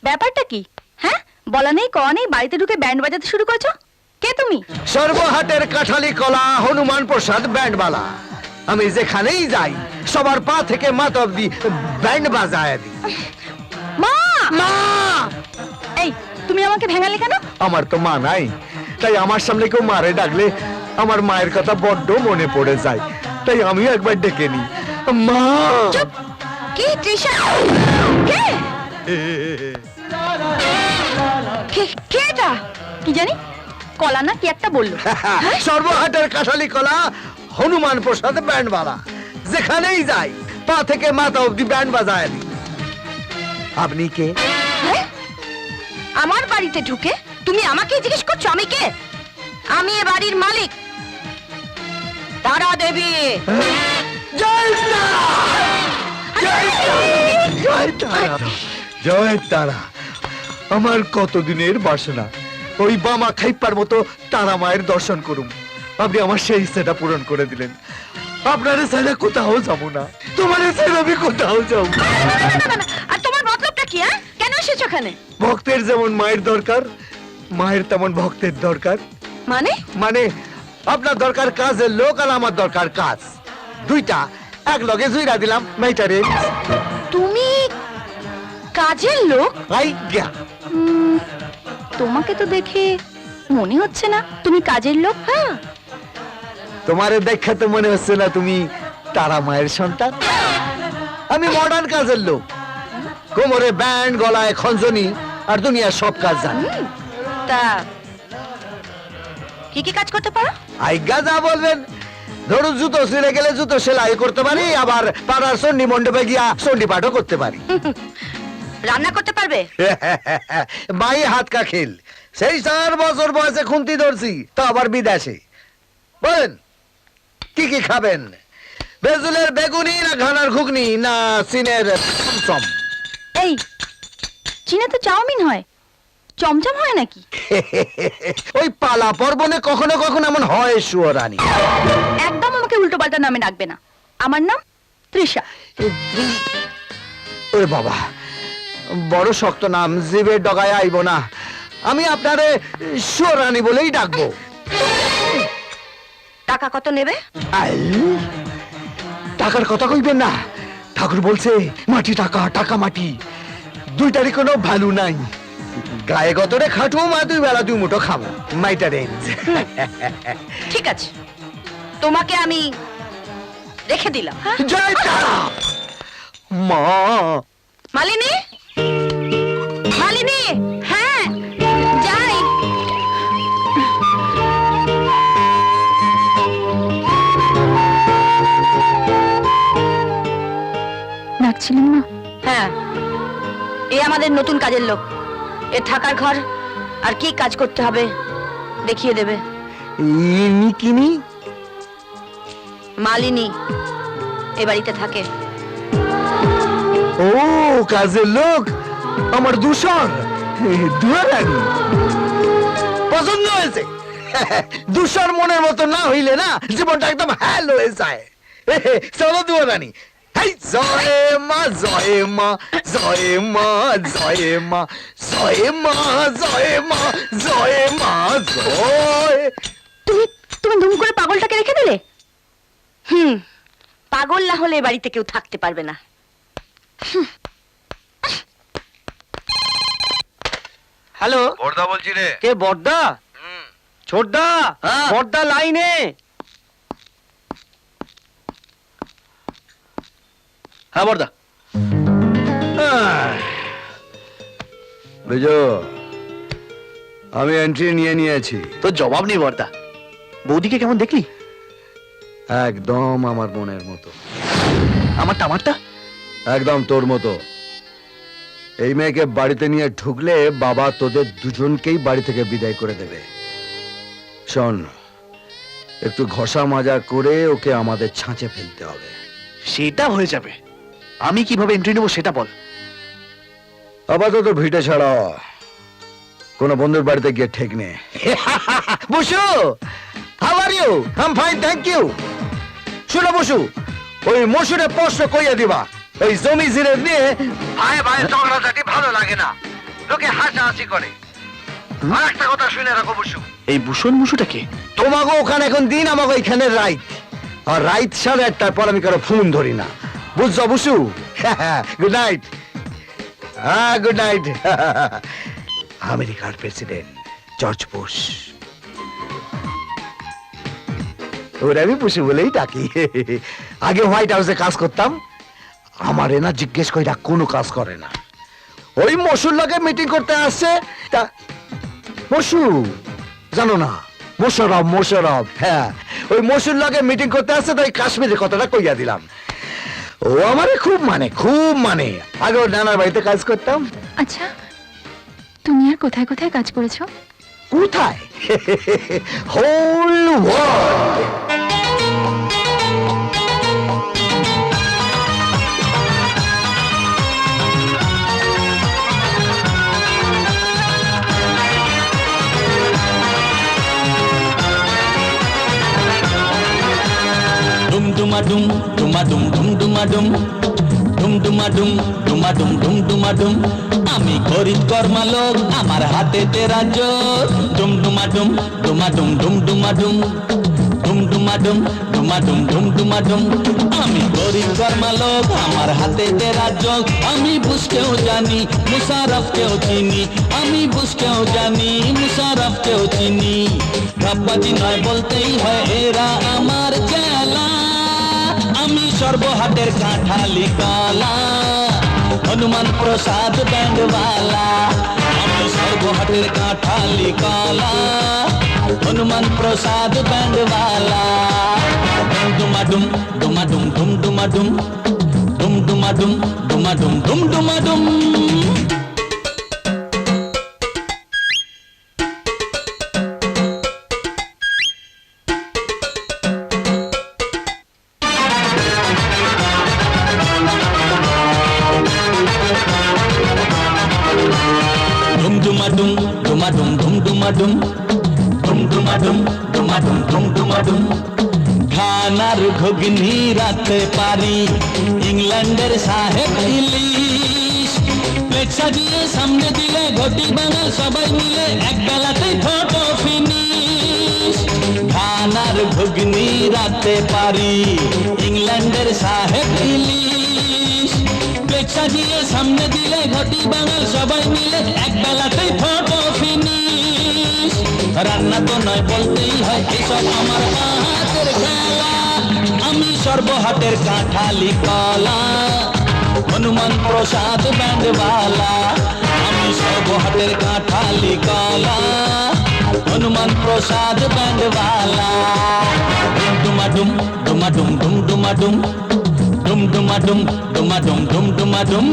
ব্যাপারটা কি? হ্যাঁ, বলা নেই কওয়া নেই, বাড়িতে ঢুকে ব্যান্ড বাজাতে শুরু করছো। কে তুমি? সর্বহাটের কাঠালি কলা হনুমান প্রসাদ ব্যান্ডবালা। আমি যেখানেই যাই সবার পা থেকে মাথা অব্দি ব্যান্ড বাজায় দিই। মা! মা! এই, তুমি আমাকে ভেঙালে কেন? আমার তো মা নাই, তাই আমার সামনে কেউ মারে ডাকলে আমার মায়ের কথা বড্ড মনে পড়ে যায়, তাই আমিও একবার ডেকে নি। মা! চুপ! কি তৃষা? কে? কে এটা? কি জানি, কলা না কি একটা বললো। সর্বহাটের কাঠালি কলা হনুমান প্রসাদ ব্যান্ডবালা। যেখানেই যাই পা থেকে মাথা অব্দি ব্যান্ড বাজায় দিই। আপনি কে? হ্যাঁ? আমার বাড়িতে ঢুকে তুমি আমাকে জিজ্ঞেস করছো আমি কে? আমি এ বাড়ির মালিক, তারা দেবী। জয় তারা! জয় তারা! জয় তারা! জয় তারা! আমার কতদিনের বাসনা ওই বামা খাইপার মতো তারা মায়ের দর্শন করুম। আপনি আমার সেই ইচ্ছাটা পূরণ করে দিলেন। আপনার ছেলে কোথাও যাবো না, তোমার ছেলে আমি কোথাও যাবো। আর তোমার মতলবটা কি? হ্যাঁ, কেন এসেছো এখানে? ভক্তের যেমন মায়ের দরকার, মায়ের তেমন ভক্তের দরকার। মানে? মানে আপনার দরকার কাজের লোক আর আমার দরকার কাজ, দুইটা এক লগে জুইরা দিলাম মেটারে। তুমি কাজের লোক? আইগা তোমাকে তো দেখে মনে হচ্ছে না তুমি কাজের লোক। হ্যাঁ, তোমারে দেখা তো মনে হচ্ছে না তুমি তারা মায়ের সন্তান। আমি মডার্ন কাজের লোক, কোমরে ব্যান্ড, গলায় খঞ্জনি, আর দুনিয়ার সব কাজ জানি। তা কি কি কাজ করতে পারো? আইগা যা বলবেন। ধরুন জুতো ছিঁড়ে গেলে জুতো সেলাই করতে পারি, আবার পাড়ার চণ্ডী মণ্ডপে গিয়া চণ্ডী পাঠও করতে পারি। রান্না করতে পারবে? বাই হাত কা খেল, সেই 4 বছর বয়সে খুন্তি ধরছি, তো আবার বিদেশে। বলেন কি কি খাবেন? বেজুলের বেগুনি না ঘানার ঘুগনি না চীনের চমচম? এই, চীনে তো চাউমিন হয়, চমচম হয় নাকি? ওই পালা পর্বনে কখনো কখনো এমন হয় সুয়রানি। একদম আমাকে উল্টো পাল্টা নামে ডাকবে না। আমার নাম তৃষা। ওরে বাবা, বড় শক্ত নাম, জিভে ডগায় আইব না। আমি আপনারে সুয়রানি বলেই ডাকবো। টাকা কত নেবে? আই, টাকার কথা কইবেন না। ঠাকুর বলছে মাটি টাকা, টাকা মাটি, দুইটারই কোনো ভ্যালু নাই। গায়ে গতরে খাটুম আর 2 বেলা 2 মুঠো খাবো, মাইটা রেঞ্জ। ঠিক আছে, তোমাকে আমি রেখে দিলাম। হ্যাঁ? জয় তারা! মা! মালিনী, মালিনী! হ্যাঁ, যাই। ডাকছিলেন না? হ্যাঁ, এ আমাদের নতুন কাজের লোক। এর থাকার ঘর আর কি কাজ করতে হবে দেখিয়ে দেবে। ইনি কিনি? মালিনী এ বাড়িতে থাকে। ও, কাজের লোক আমার দূষণ দুয়ারানি পছন্দ হয়েছে। দূষণ মনের মতো না হইলে না জীবনটা একদম হ্যাল হয়ে যায়। চলো দুয়ারানি। জয় মা, জয় মা, জয় মা, জয় মা, জয় মা, জয় মা, জয় মা, জয়। তুমি তুমি দুম করে পাগলটাকে রেখে দিলে। পাগল না হলে এ বাড়িতে কেউ থাকতে পারবে না। হ্যালো, বর্দা বলছি রে। কে বর্দা? ছোটদা, বর্দা লাইনে। হ্যাঁ বর্দা। বুঝো, আমি এন্ট্রি নিয়ে নিয়েছি। তোর জবাব নেই বর্দা। বৌদিকে কেমন দেখলি? একদম আমার মনের মতো। আমারটা একদম তোর মতো। এই মেয়েকে বাড়িতে নিয়ে ঢুকলে বাবা তোদের দুজনকেই বাড়ি থেকে বিদায় করে দেবে। শোন, একটু ঘষা মাজা করে ওকে আমাদের ছাঁচে ফেলতে হবে। সেটা হয়ে যাবে। আমি কিভাবে এন্ট্রি নেবো সেটা বল। আপাতত ভিটে ছাড়া কোন বন্ধুর বাড়িতে গিয়ে ঠিক নেই। Basu, how are you? I am fine, thank you. শুনো বসু, ওই মসুরে প্রশ্ন কইয়া দিবা, ওই জমি জিরে নিয়ে ভাই ভাই ঝগড়াঝাটি ভালো লাগে না, লোকে হাসাহাসি করে। আর একটা কথা শুনে রাখো বসু, এই ভূষণ মুসুটাকে তোমাকে ওখানে এখন দিন, আমাকে এখানে রাইত, আর রাইত 1:30টার পর আমি কারো ফোন ধরি না, বুঝছো বসু? Good night. হ্যাঁ, গুড নাইট। আমেরিকার প্রেসিডেন্ট জর্জ বুশ, ওরা আমি বুশু বলেই ডাকি। আগে হোয়াইট হাউসে কাজ করতাম, আমারে না জিজ্ঞেস কইরা কোনো কাজ করে না। ওই মসুর লাগে মিটিং করতে আসছে, তা মসু জানো না, মোশারফ, মোশারফ, হ্যাঁ ওই মসুর লাগে মিটিং করতে আসছে, তাই কাশ্মীরের কথাটা কইয়া দিলাম। ও আমারে খুব মানে, খুব মানে। আগে ওর নানার বাড়িতে কাজ করতাম। আচ্ছা, তুমি আর কোথায় কোথায় কাজ করেছো? কোথায়? Whole world. ডুম ডুমা ডুম ডুমা ডুম ডুম ডুমা ডুম ডুম ডুমা ডুম ডুমা ডুম ডুম ডুমা ডুম আমি গরিব কর্মা লোক, আমার হাতে তেরা জোর। ডুম ডুমা ডুম ডুমা ডুম ডুম ডুমা ডুম ডুম ডুমা ডুম ডুমা ডুম ডুম ডুমা ডুম আমি গরিব কর্মা লোক, আমার হাতে তেরা যোগ। আমি বুঝকেও জানি, মুশারফকেও চিনি, আমি বুঝকেও জানি, মুশারফকেও চিনি। রাব্বাজি নয় বলতেই হয়, এরা আমার চেলা। আমি সর্বহাটের কাঁঠালি কলা, হনুমান প্রসাদ ব্যান্ডওয়ালা। আমি সর্বহাটের কাঁঠালি কলা, হনুমান প্রসাদ ব্যান্ডওয়ালা। ডুমা ডুম ডুমা ডুম ডুম ডুমা ডুম ডুম ডুমা ডুম ডুমা ডুম ডুম ডুমা ডুম। ডুম ডুমা ডুম ডুমা ডুম ডুম ডুমা ডুম ডুম ডুমা ডুম ডুমা ডুম ডুম ডুমা ডুম খানার ঘুগনি রাতে পারি, ইংল্যান্ডের সাহেব ইলিশ। প্লেট সাজিয়ে সামনে দিলে ঘটি বাঙাল সবাই মিলে এক বেলাতেই ফটো ফিনিশ। খানার ঘুগনি রাতে পারি, ইংল্যান্ডের সাহেব ইলিশ। প্লেট সাজিয়ে সামনে দিলে ঘটি বাঙাল সবাই মিলে এক বেলাতেই ফটো ফিনিশ। রান্না তো নয় বলতেই হয়, এসব আমার হাতের খেলা। আমি সর্বহাটের কাঁঠালি কলা, হনুমান প্রসাদ ব্যান্ডওয়ালা। আমি সর্বহাটের কাঁঠালি কলা, হনুমান প্রসাদ ব্যান্ডওয়ালা। ডুমা ডুম ডুমা ডুম ডুম ডুমা ডুম ডুম ডুমা ডুম ডুমা ডুম ডুম ডুমা ডুম।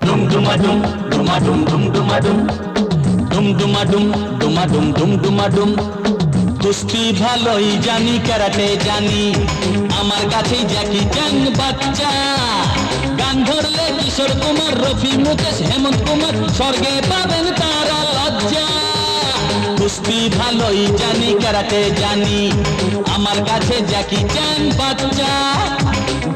ডুম ডুমা ডুম ডুমা ডুম ডুম ডুমা ডুম ডুম ডুমা ডুম ডুমা ডুম ডুম ডুমা ডুম। কুস্তি ভালোই জানি, ক্যারাটে জানি, আমার কাছেই জ্যাকি চ্যান বাচ্চা। গান ধরলে কিশোর কুমার, রফি, মুকেশ, হেমন্ত কুমার, স্বর্গে পাবেন তারা লজ্জা। কুস্তি ভালোই জানি, ক্যারাটে জানি, আমার কাছে জ্যাকি চ্যান বাচ্চা।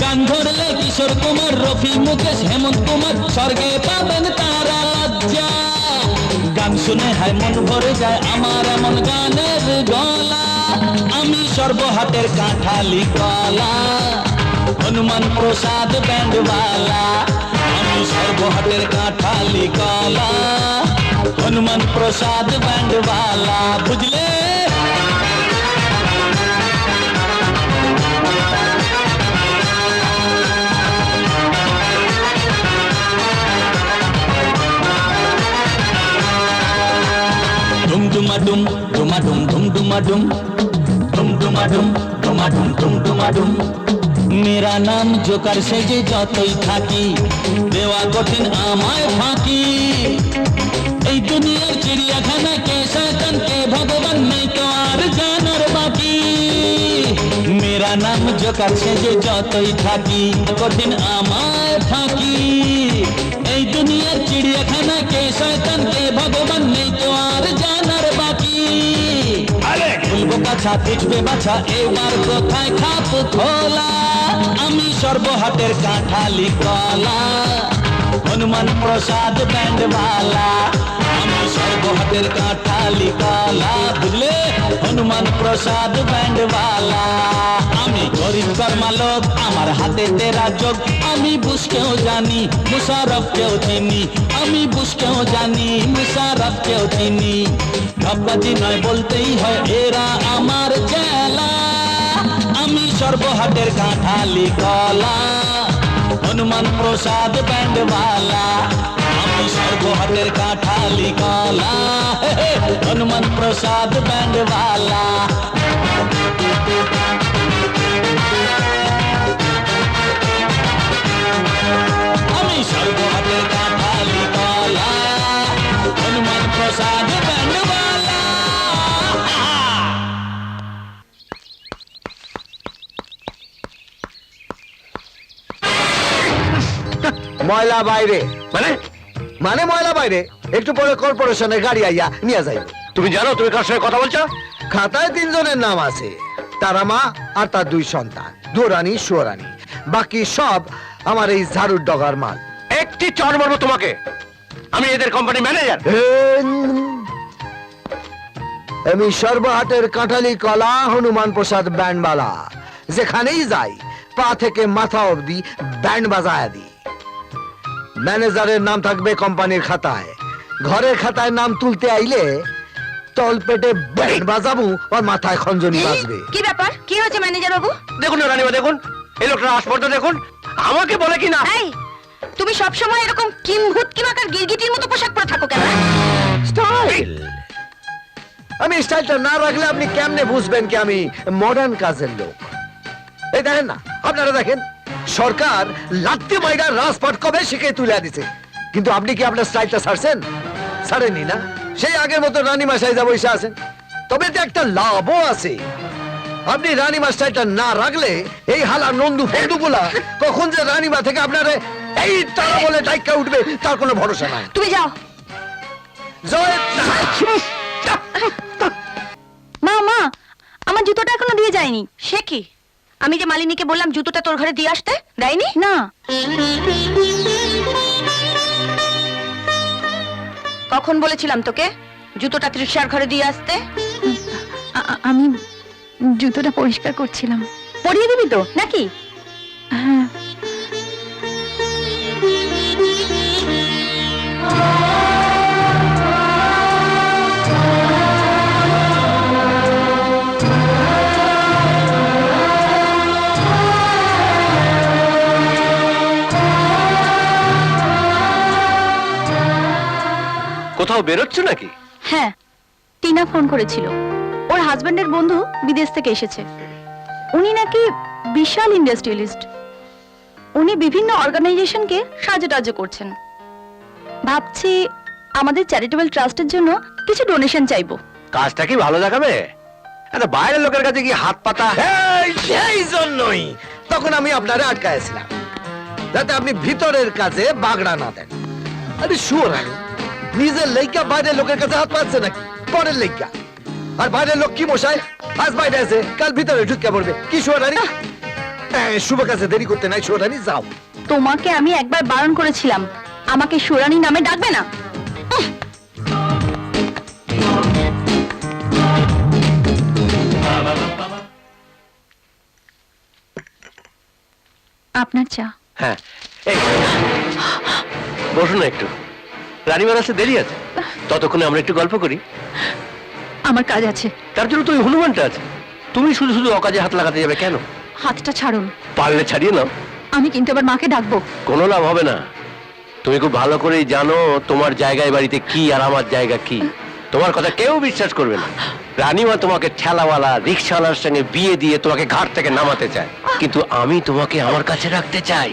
গান ধরলে কিশোর কুমার, রফি, মুকেশ, হেমন্ত কুমার, স্বর্গে পাবেন তারা লজ্জা। গান শুনে হয় মন ভরে যায়, আমার এমন গানের গলা। আমি সর্বহাটের কাঁঠালি কলা, হনুমান প্রসাদ ব্যান্ডওয়ালা। আমি সর্বহাটের কাঁঠালি কলা, হনুমান প্রসাদ ব্যান্ডওয়ালা। বুঝলে? ডুম ডুমা ডুম ডুমা ডুম ডুম ডুমা ডুম ডুম ডুমা ডুম ডুমা ডুম ডুম ডুমা ডুম। মেরা নাম জোকার সেজে যতই থাকি, দেওয়া কঠিন আমায় ফাঁকি। এই দুনিয়ার চিড়িয়াখানা কে শয়তান কে ভগবান নেই তো আর জোকার সেজে যতই থাকি কঠিন আমায় ফাঁকি। এই দুনিয়ার চিড়িয়াখানা কে শয়তান কে ভগবান নেই তো আর জানার বাকি। বলবো কাছা বুঝবে বাছা এবার কোথায় খাপ খোলা। আমি সর্বহাটের কাঁঠালি কলা, হনুমান প্রসাদ ব্যান্ডওয়ালা। আমি সর্বহাটের কাঁঠালি কলা, বুঝলে, হনুমান প্রসাদ ব্যান্ডওয়ালা। আমি গরিব কর্মালোক, আমার হাতে তেরা যোগ। আমি বুঝকেও জানি মুশারফকেও চিনি, আমি বুঝকেও জানি মুশারফকেও চিনি। ঢপবাজি নয় বলতেই হয় এরা আমার চেলা। আমি সর্বহাটের কাঁঠালি কলা, হনুমান প্রসাদ ব্যান্ডওয়ালা। আমি সর্বহাটের কাঁঠালি কলা, হনুমান প্রসাদ ব্যান্ডওয়ালা। আমি সর্বহাটের কাঁঠালি কলা, হনুমান প্রসাদ ব্যান্ডওয়ালা। ময়লা বাইরে মানে মানে ময়লা বাইরে, একটু পরে কর্পোরেশনের গাড়ি আইয়া নিয়ে যাইব। তুমি জানো তুমি কার সঙ্গে কথা বলছো? খাতায় 3 জনের নাম আছে, তারা মা আর তার 2 সন্তান, দুরানি সুরানি। বাকি সব আমার এই ঝাড়ুর ডগার মাল। একটি চড় মারবো তোমাকে। আমি এদের কোম্পানি ম্যানেজার। আমি সর্বহাটের কাঁঠালি কলা, হনুমান প্রসাদ ব্যান্ডওয়ালা। যেখানেই যাই পা থেকে মাথা অবধি ব্যান্ড বাজায় দিই। ম্যানেজারের নাম থাকবে কোম্পানির খাতায়, ঘরের খাতায় নাম তুলতে আইলে তল পেটে ব্যান্ড বাজাবো আর মাথায় খঞ্জনি বাজবে। কি ব্যাপার, কি হয়েছে ম্যানেজার বাবু? দেখুন না রানীমা, দেখুন এই লোকটা আসপর্দা, দেখুন আমাকে বলে কি না। এই, তুমি সবসময় এরকম কিম্ভূত কিমাকার গিরগিটির মতো পোশাক পরে থাকো কেন? স্টাইল। আমি স্টাইলটা না রাখলে আপনি কেমনে বুঝবেন কি আমি মডার্ন কাজের লোক? এই দেখেন না, আপনারা দেখেন, সরকার লাত্তি মাইরা রাজপথ কবে শিখে তুলে দিছে, কিন্তু আপনি কি আপনার স্টাইলটা ছাড়ছেন? ছাড়েননি না, সেই আগের মতো রানীমা সাইজা বসে আছেন। তবে তো একটা লাভও আছে, আপনি রানীমা স্টাইলটা না রাখলে এই হালা নন্দু ফন্দুগুলা কখন যে রানীমা থেকে আপনার এই তারা বলে ডাইকা উঠবে তার কোনো ভরসা নাই। তুমি যাও। জয় মা মা, আমার জুতোটা এখনো দিয়ে যায়নি। সে কি? আমি যে মালিনীকে বললাম জুতোটা তোর ঘরে দিয়ে আসতে, দেয়নি না। কখন বলেছিলাম তোকে জুতোটা তৃষার ঘরে দিয়ে আসতে? আমি জুতোটা পরিষ্কার করছিলাম। পরিয়ে দিবি তো নাকি? হ্যাঁ। কোথাও বেরোচ্ছ নাকি? হ্যাঁ, টিনা ফোন করেছিল। ওর হাজবেন্ডের বন্ধু বিদেশ থেকে এসেছে। উনি নাকি বিশাল ইন্ডাস্ট্রিয়ালিস্ট। উনি বিভিন্ন অর্গানাইজেশনকে সাহায্য টাহায্য করছেন। ভাবছি আমাদের চ্যারিটেবল ট্রাস্টের জন্য কিছু ডোনেশন চাইবো। কাজটা কি ভালো দেখাবে? একটা বাইরের লোকের কাছে কি হাত পাতা? সেই জন্যই তখন আমি আপনারে আটকাইছিলাম, যাতে আপনি ভিতরের কাজে বাগড়া না দেন। আরে সুরানি, নিজের লেইকা বাইরের লোকের কাছে হাত পাচ্ছে নাকি? পরের লেইকা। আর বাইরের লোক কি মশাই, আজ বাইরে আছে কাল ভিতরে ঢুকে পড়বে। কি সুরানি, শুভ কাজে দেরি করতে নাই। সুরানি যাও। তোমাকে আমি একবার বারণ করেছিলাম আমাকে সুরানী নামে ডাকবে না। আপনার চা। হ্যাঁ, এই বসুন না একটু। রানীমার আসতে দেরি আছে, ততক্ষণে আমরা একটু গল্প করি। আমার কাজ আছে। তার জন্য তো ওই হনুমানটা আছে। তুমি শুধু শুধু অকাজে হাত লাগাতে যাবে কেন? হাতটা ছাড়ুন। পারলে ছাড়িয়ে নাও। আমি কিন্তু আবার মাকে ডাকবো। কোনো লাভ হবে না। তুমি খুব ভালো করেই জানো তোমার জায়গায় বাড়িতে কি আর আমার জায়গা কি। তোমার কথা কেউ বিশ্বাস করবে না। রানীমা তোমাকে ঠেলাওয়ালা রিক্সাওয়ালার সঙ্গে বিয়ে দিয়ে তোমাকে ঘাট থেকে নামাতে চায়, কিন্তু আমি তোমাকে আমার কাছে রাখতে চাই।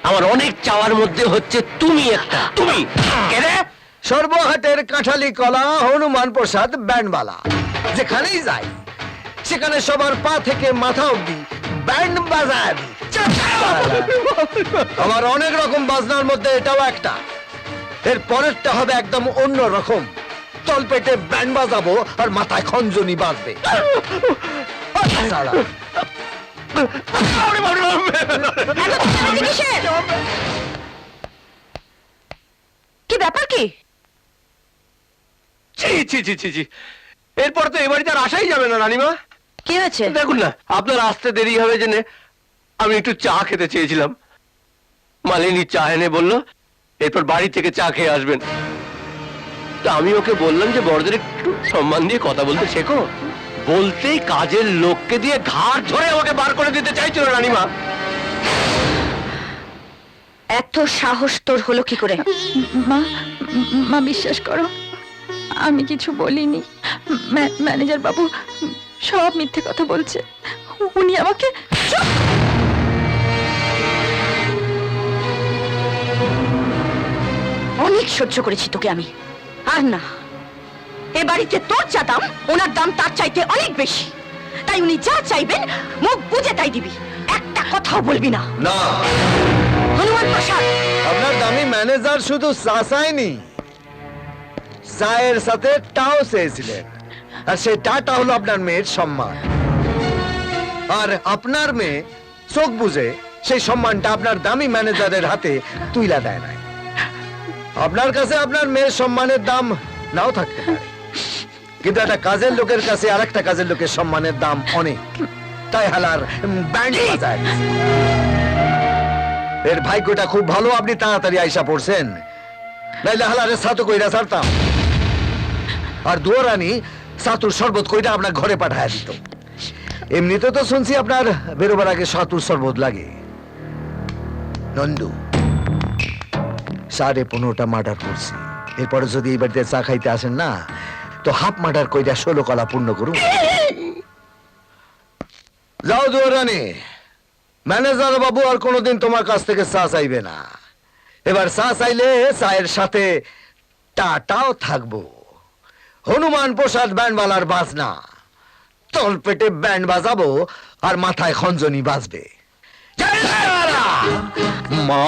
আমার অনেক চাওয়ার মধ্যে হচ্ছে তুমি একটা। তুমি কে রে? সর্বহাটের কাঁঠালি কলা, হনুমান প্রসাদ ব্যান্ডওয়ালা। যেখানেই যাই সেখানে সবার পা থেকে মাথা অবধি ব্যান্ড বাজায় আমি। আমার অনেক রকম বাজনার মধ্যে এটাও একটা। এর পরেরটা হবে একদম অন্য রকম। তলপেটে ব্যান্ড বাজাবো আর মাথায় খঞ্জনি বাজবে। শালা। কি ব্যাপার কি? ছি ছি ছি ছি ছি, এরপর তো এ বাড়িতে আর আসাই যাবে না রানীমা। কি হয়েছে? দেখুন না, আপনার আসতে দেরি হবে জেনে আমি একটু চা খেতে চেয়েছিলাম। মালিনী চা এনে বললো এরপর বাড়ি থেকে চা খেয়ে আসবেন। তা আমি ওকে বললাম যে বড়দের একটু সম্মান দিয়ে কথা বলতে শেখো। বলতেই কাজের লোককে দিয়ে ঘাড় ধরে আমাকে বার করে দিতে চাইছিল রানীমা। এত সাহস তোর হলো কি করে? মা মা বিশ্বাস করো, আমি কিছু বলিনি। ম্যানেজার বাবু সব মিথ্যে কথা বলছে। উনি আমাকে অনেক সহ্য করেছি তোকে আমি, আর না। এ বাড়িতে তোর যা দাম ওনার দাম তার চাইতে অনেক বেশি। তাই উনি যা চাইবেন মুখ বুঝে তাই দিবি, একটা কথাও বলবি না। না, হনুমান প্রসাদ, আপনার দামি ম্যানেজার শুধু চা চায়নি, চায়ের সাথে টাও চেয়েছিলেন। আর সেই টাটা হলো আপনার মেয়ের সম্মান। আর আপনার মেয়ে চোখ বুঝে সেই সম্মানটা আপনার দামি ম্যানেজারের হাতে তুইলা দেয় নাই। আপনার কাছে আপনার মেয়ের সম্মানের দাম নাও থাকতে পারে, কিন্তু একটা কাজের লোকের কাছে আর একটা কাজের লোকের সম্মানের দাম অনেক। তাই হালার ব্যান্ড বাজায়। এর ভাগ্যটা খুব ভালো, আপনি তাড়াতাড়ি আইসা পড়ছেন, নাইলে হালারে সাতো কইরা ছাড়তাম। আর দুয়ারানি সাতুর শরবত কইরা আপনার ঘরে পাঠায় দিত। এমনিতে তো শুনছি আপনার বেরোবার আগে সাতুর শরবত লাগে। নন্দু, 15.5টা মার্ডার করছি। এরপরে যদি এই বাড়িতে চা খাইতে আসেন না, তো হাফ মার্ডার কইরা 16 কলা পূর্ণ করুন। যাও দুয়ারানি, ম্যানেজার বাবু আর কোনোদিন তোমার কাছ থেকে চা চাইবে না। এবার চা চাইলে চায়ের সাথে টাটাও থাকবো। হনুমান প্রসাদ ব্যান্ডওয়ালার বাজনা, তল পেটে ব্যান্ড বাজাবো আর মাথায় খঞ্জনি বাজবে। জয় তারা! মা